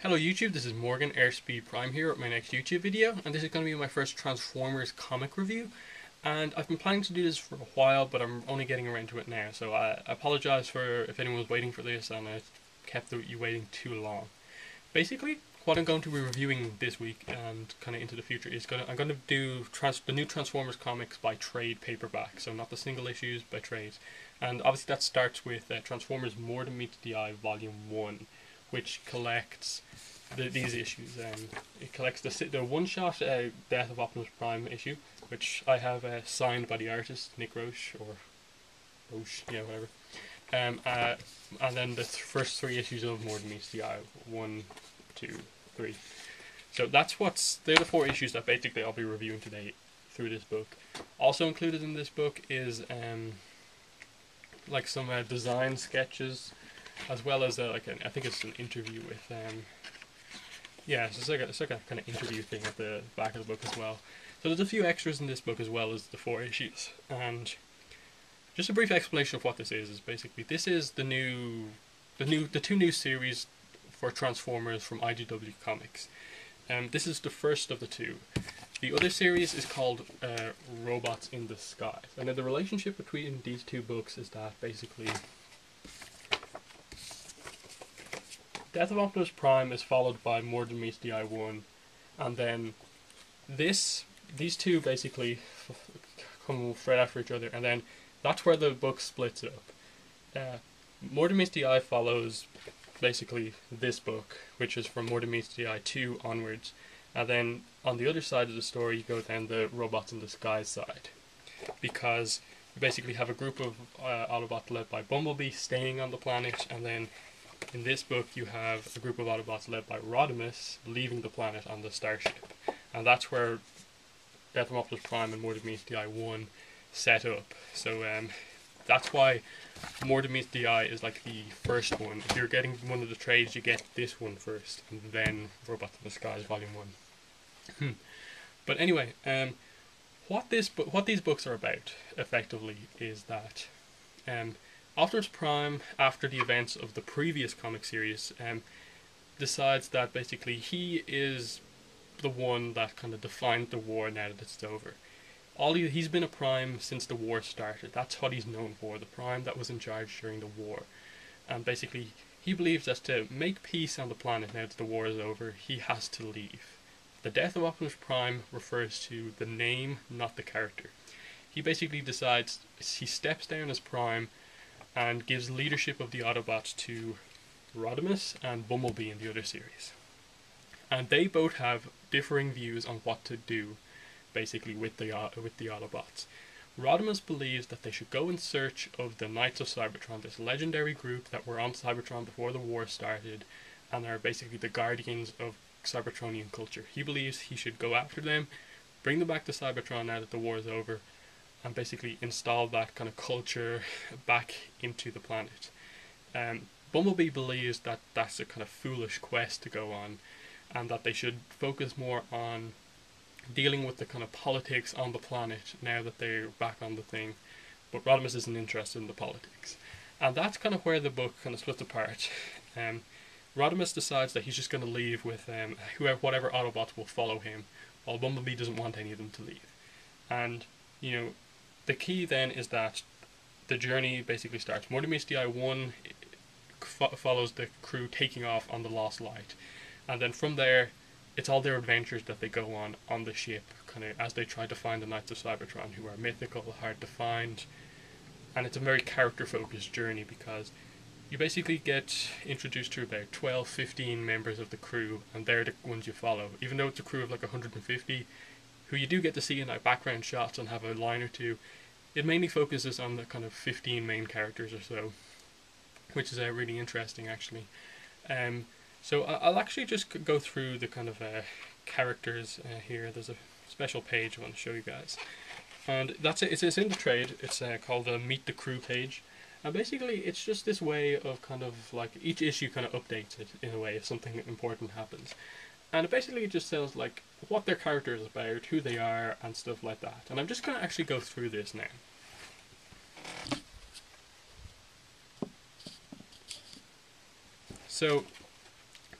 Hello YouTube, this is Morgan, Airspeed Prime here with my next YouTube video, and this is going to be my first Transformers comic review. And I've been planning to do this for a while, but I'm only getting around to it now, so I apologise for if anyone was waiting for this and I kept you waiting too long. Basically, what I'm going to be reviewing this week and kind of into the future is I'm going to do the new Transformers comics by trade paperback, so not the single issues, by trades. And obviously that starts with Transformers More Than Meets the Eye Volume 1, which collects these issues. It collects the one-shot Death of Optimus Prime issue, which I have signed by the artist Nick Roche, or Roche, yeah, whatever. And then the first three issues of More Than Meets the Eye, 1, 2, 3. So they're the four issues that basically I'll be reviewing today through this book. Also included in this book is like some design sketches, as well as I think it's an interview with yeah, so it's like a kind of interview thing at the back of the book as well. So there's a few extras in this book as well as the four issues. And just a brief explanation of what this is basically this is the two new series for Transformers from IDW Comics. This is the first of the two. The other series is called Robots in Disguise. And the relationship between these two books is that basically Death of Optimus Prime is followed by More Than Meets the Eye 1, and then these two basically come right after each other, and then that's where the book splits up. More Than Meets the Eye follows basically this book, which is from More Than Meets the Eye 2 onwards, and then on the other side of the story you go down the Robots in Disguise side, because you basically have a group of Autobots led by Bumblebee staying on the planet, and then in this book you have a group of Autobots led by Rodimus leaving the planet on the starship. And that's where Death of Optimus Prime and More Than Meets the Eye 1 set up. So that's why More Than Meets the Eye is like the first one. If you're getting one of the trades, you get this one first, and then Robots in Disguise Volume 1. But anyway, what these books are about, effectively, is that Optimus Prime, after the events of the previous comic series, decides that basically he is the one that kind of defined the war now that it's over. He's been a Prime since the war started. That's what he's known for, the Prime that was in charge during the war. And basically, he believes that to make peace on the planet now that the war is over, he has to leave. The Death of Optimus Prime refers to the name, not the character. He basically decides, he steps down as Prime and gives leadership of the Autobots to Rodimus and Bumblebee in the other series. And they both have differing views on what to do, basically, with the Autobots. Rodimus believes that they should go in search of the Knights of Cybertron, this legendary group that were on Cybertron before the war started, and are basically the guardians of Cybertronian culture. He believes he should go after them, bring them back to Cybertron now that the war is over, and basically install that kind of culture back into the planet. Bumblebee believes that that's a kind of foolish quest to go on, and that they should focus more on dealing with the kind of politics on the planet now that they're back on the thing. But Rodimus isn't interested in the politics. And that's kind of where the book kind of splits apart. Rodimus decides that he's just going to leave with whatever Autobots will follow him, while Bumblebee doesn't want any of them to leave. And, you know, the key then is that the journey basically starts. More Than Meets the Eye 1 follows the crew taking off on the Lost Light. And then from there, it's all their adventures that they go on the ship, kind of as they try to find the Knights of Cybertron, who are mythical, hard to find. And it's a very character-focused journey, because you basically get introduced to about 12, 15 members of the crew, and they're the ones you follow. Even though it's a crew of like 150, who you do get to see in like background shots and have a line or two, it mainly focuses on the kind of 15 main characters or so, which is really interesting actually. So I'll actually just go through the kind of characters here. There's a special page I want to show you guys, and that's it. It's in the trade. It's called the Meet the Crew page, and basically it's just this way of kind of like each issue kind of updates it in a way if something important happens. And it basically just tells like what their character is about, who they are, and stuff like that. And I'm just going to actually go through this now. So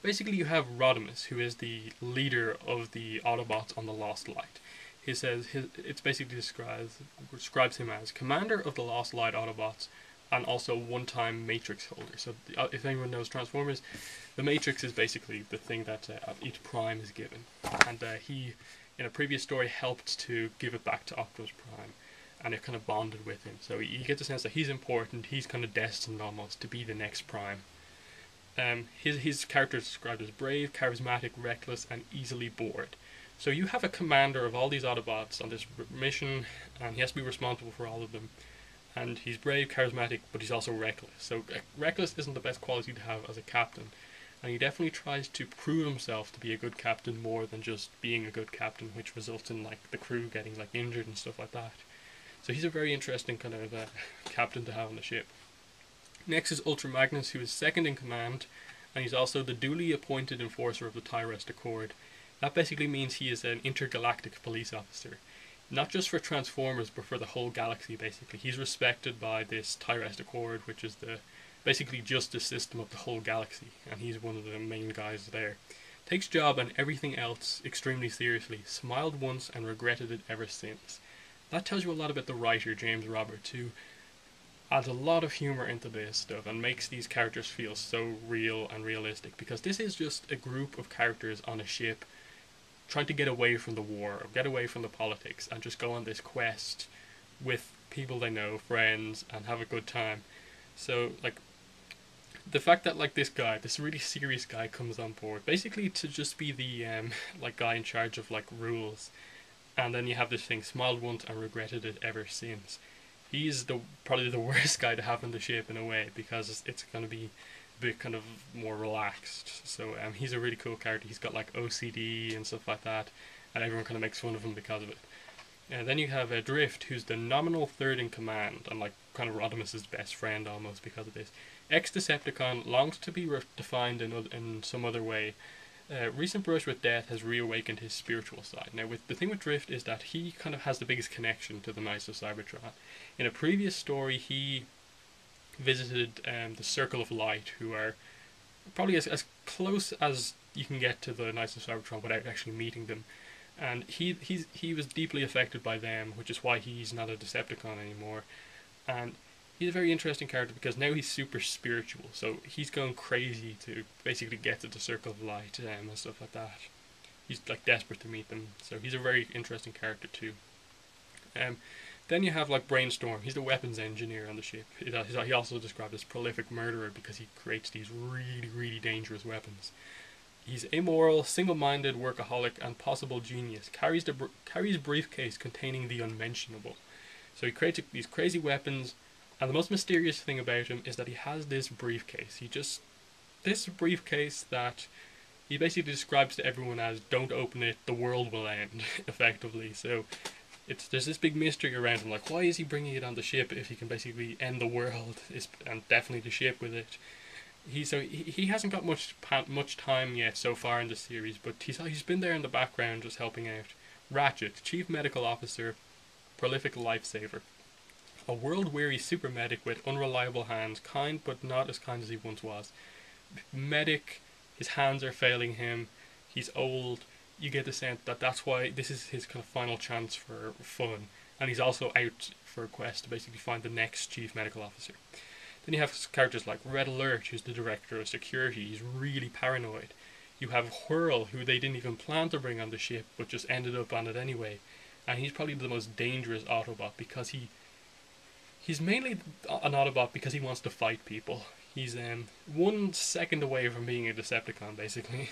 Basically, you have Rodimus, who is the leader of the Autobots on the Lost Light. He says it's basically describes him as commander of the Lost Light Autobots, and also one-time Matrix holder. So if anyone knows Transformers, the Matrix is basically the thing that each Prime is given, and he, in a previous story, helped to give it back to Optimus Prime, and it kind of bonded with him. So you get the sense that he's important. He's kind of destined almost to be the next Prime. His character is described as brave, charismatic, reckless, and easily bored. So you have a commander of all these Autobots on this mission, and he has to be responsible for all of them. And he's brave, charismatic, but he's also reckless. So reckless isn't the best quality to have as a captain, and he definitely tries to prove himself to be a good captain more than just being a good captain, which results in like the crew getting like injured and stuff like that. So he's a very interesting kind of captain to have on the ship. Next is Ultra Magnus, who is second in command, and he's also the duly appointed enforcer of the Tyrest Accord. That basically means he is an intergalactic police officer. Not just for Transformers, but for the whole galaxy, basically. He's respected by this Tyrest Accord, which is the basically justice system of the whole galaxy, and he's one of the main guys there. Takes job and everything else extremely seriously, smiled once and regretted it ever since. That tells you a lot about the writer, James Roberts, who adds a lot of humour into this stuff and makes these characters feel so real and realistic, because this is just a group of characters on a ship trying to get away from the war, or get away from the politics, and just go on this quest with people they know, friends, and have a good time. So, like, the fact that, like, this really serious guy comes on board, basically to just be the, like, guy in charge of, like, rules, and then you have this thing, smiled once and regretted it ever since. He's probably the worst guy to have on the ship in a way, because it's going to be a bit kind of more relaxed. So he's a really cool character. He's got like OCD and stuff like that, and everyone kind of makes fun of him because of it. And then you have Drift, who's the nominal third in command, and like kind of Rodimus's best friend almost because of this. Ex-Decepticon, longs to be defined in some other way. Recent brush with death has reawakened his spiritual side. Now, the thing with Drift is that he kind of has the biggest connection to the Knights of Cybertron. In a previous story, he visited the Circle of Light, who are probably as close as you can get to the Knights of Cybertron without actually meeting them. And he was deeply affected by them, which is why he's not a Decepticon anymore. And he's a very interesting character because now he's super spiritual, so he's going crazy to basically get to the Circle of Light and stuff like that. He's like desperate to meet them, so he's a very interesting character too. Then you have like Brainstorm. He's the weapons engineer on the ship. He also described as prolific murderer because he creates these really, really dangerous weapons. He's amoral, single-minded, workaholic, and possible genius. Carries briefcase containing the unmentionable. So he creates these crazy weapons. And the most mysterious thing about him is that he has this briefcase. This briefcase that he basically describes to everyone as, don't open it, the world will end, effectively. So there's this big mystery around him, like, why is he bringing it on the ship if he can basically end the world, and definitely the ship with it. He hasn't got much time yet so far in the series, but he's been there in the background just helping out. Ratchet, Chief Medical Officer, prolific lifesaver. A world-weary super medic with unreliable hands, kind but not as kind as he once was. Medic, his hands are failing him, he's old. You get the sense that that's why this is his kind of final chance for fun. And he's also out for a quest to basically find the next chief medical officer. Then you have characters like Red Alert, who's the director of security. He's really paranoid. You have Whirl, who they didn't even plan to bring on the ship, but just ended up on it anyway. And he's probably the most dangerous Autobot because he's mainly an Autobot because he wants to fight people. He's 1 second away from being a Decepticon, basically.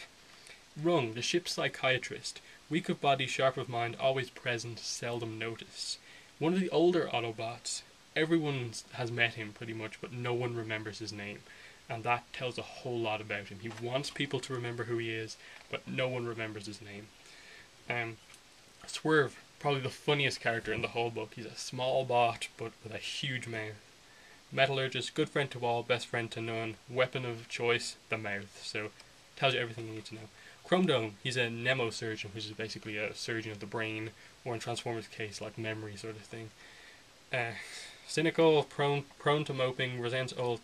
Rung, the ship's psychiatrist. Weak of body, sharp of mind, always present, seldom noticed. One of the older Autobots. Everyone has met him, pretty much, but no one remembers his name. And that tells a whole lot about him. He wants people to remember who he is, but no one remembers his name. Swerve, probably the funniest character in the whole book. He's a small bot, but with a huge mouth. Metallurgist, good friend to all, best friend to none. Weapon of choice, the mouth. So, tells you everything you need to know. Chrome Dome, he's a nemosurgeon, which is basically a surgeon of the brain, or in Transformers' case, like memory sort of thing. Cynical, prone to moping, resents old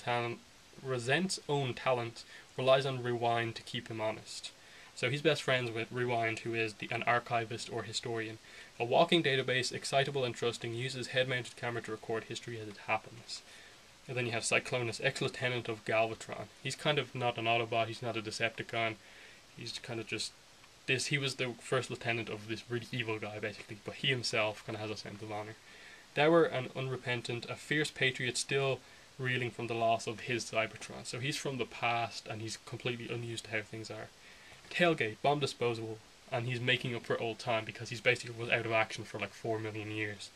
resents own talent, relies on Rewind to keep him honest. So he's best friends with Rewind, who is an archivist or historian. A walking database, excitable and trusting, uses head-mounted camera to record history as it happens. And then you have Cyclonus, ex-lieutenant of Galvatron. He's kind of not an Autobot, he's not a Decepticon. He's kind of just this. He was the first lieutenant of this really evil guy, basically, but he himself kind of has a sense of honor. Dour and unrepentant, a fierce patriot still reeling from the loss of his Cybertron. So he's from the past and he's completely unused to how things are. Tailgate, bomb disposable, and he's making up for old time because he's basically was out of action for like 4 million years.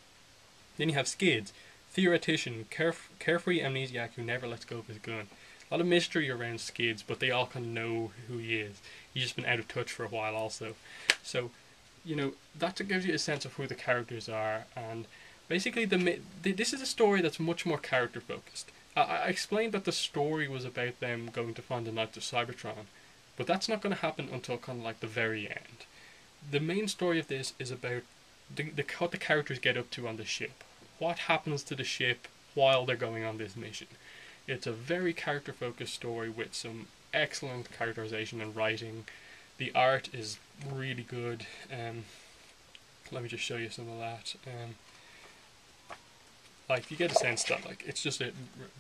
Then you have Skids, theoretician, carefree amnesiac who never lets go of his gun. A lot of mystery around Skids, but they all kind of know who he is. He's just been out of touch for a while also. So, you know, that gives you a sense of who the characters are, and basically this is a story that's much more character focused. I explained that the story was about them going to find the Knights of Cybertron, but that's not going to happen until kind of like the very end. The main story of this is about what the characters get up to on the ship. What happens to the ship while they're going on this mission. It's a very character focused story with some excellent characterization and writing. The art is really good. Let me just show you some of that. Like, you get a sense that like it's just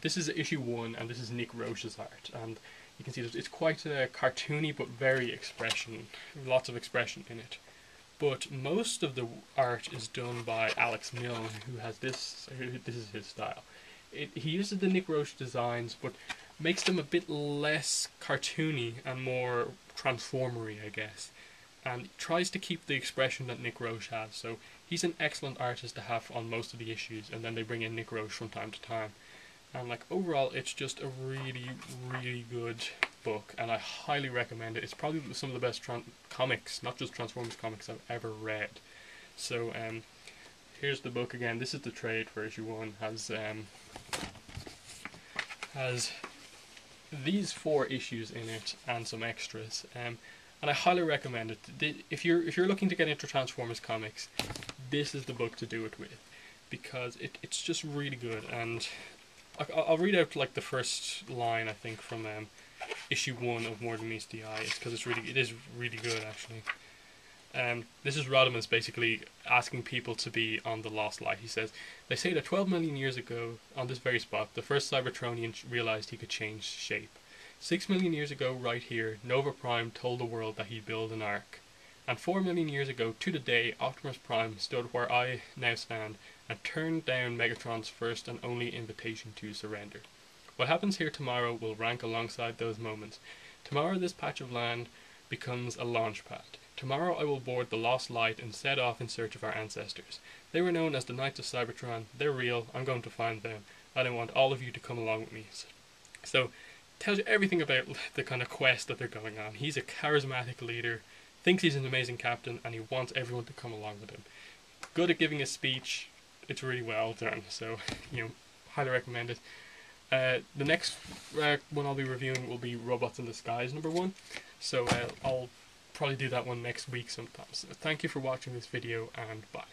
this is issue 1 and this is Nick Roche's art, and you can see that it's quite cartoony but very lots of expression in it. But most of the art is done by Alex Milne, who has this is his style. He uses the Nick Roche designs, but makes them a bit less cartoony and more transformery, I guess. And tries to keep the expression that Nick Roche has. So he's an excellent artist to have on most of the issues, and then they bring in Nick Roche from time to time. And like overall, it's just a really, really good book, and I highly recommend it. It's probably some of the best comics, not just Transformers comics, I've ever read. So here's the book again. This is the trade for issue 1. Has these 4 issues in it and some extras. And I highly recommend it. If you're looking to get into Transformers comics, this is the book to do it with, because it's just really good. And I'll read out like the first line, I think, from issue 1 of More Than Meets the Eye. It's because it is really good actually. This is Rodimus basically asking people to be on the Lost Light. He says, they say that 12 million years ago, on this very spot, the first Cybertronian realized he could change shape. 6 million years ago, right here, Nova Prime told the world that he'd build an ark. And 4 million years ago, to the day, Optimus Prime stood where I now stand and turned down Megatron's first and only invitation to surrender. What happens here tomorrow will rank alongside those moments. Tomorrow this patch of land becomes a launch pad. Tomorrow I will board the Lost Light and set off in search of our ancestors. They were known as the Knights of Cybertron. They're real. I'm going to find them. And I want all of you to come along with me. So tells you everything about the kind of quest that they're going on. He's a charismatic leader, thinks he's an amazing captain, and he wants everyone to come along with him. Good at giving a speech. It's really well done. So, you know, highly recommend it. The next one I'll be reviewing will be Robots in Disguise #1. So I'll probably do that one next week sometime. So thank you for watching this video, and bye.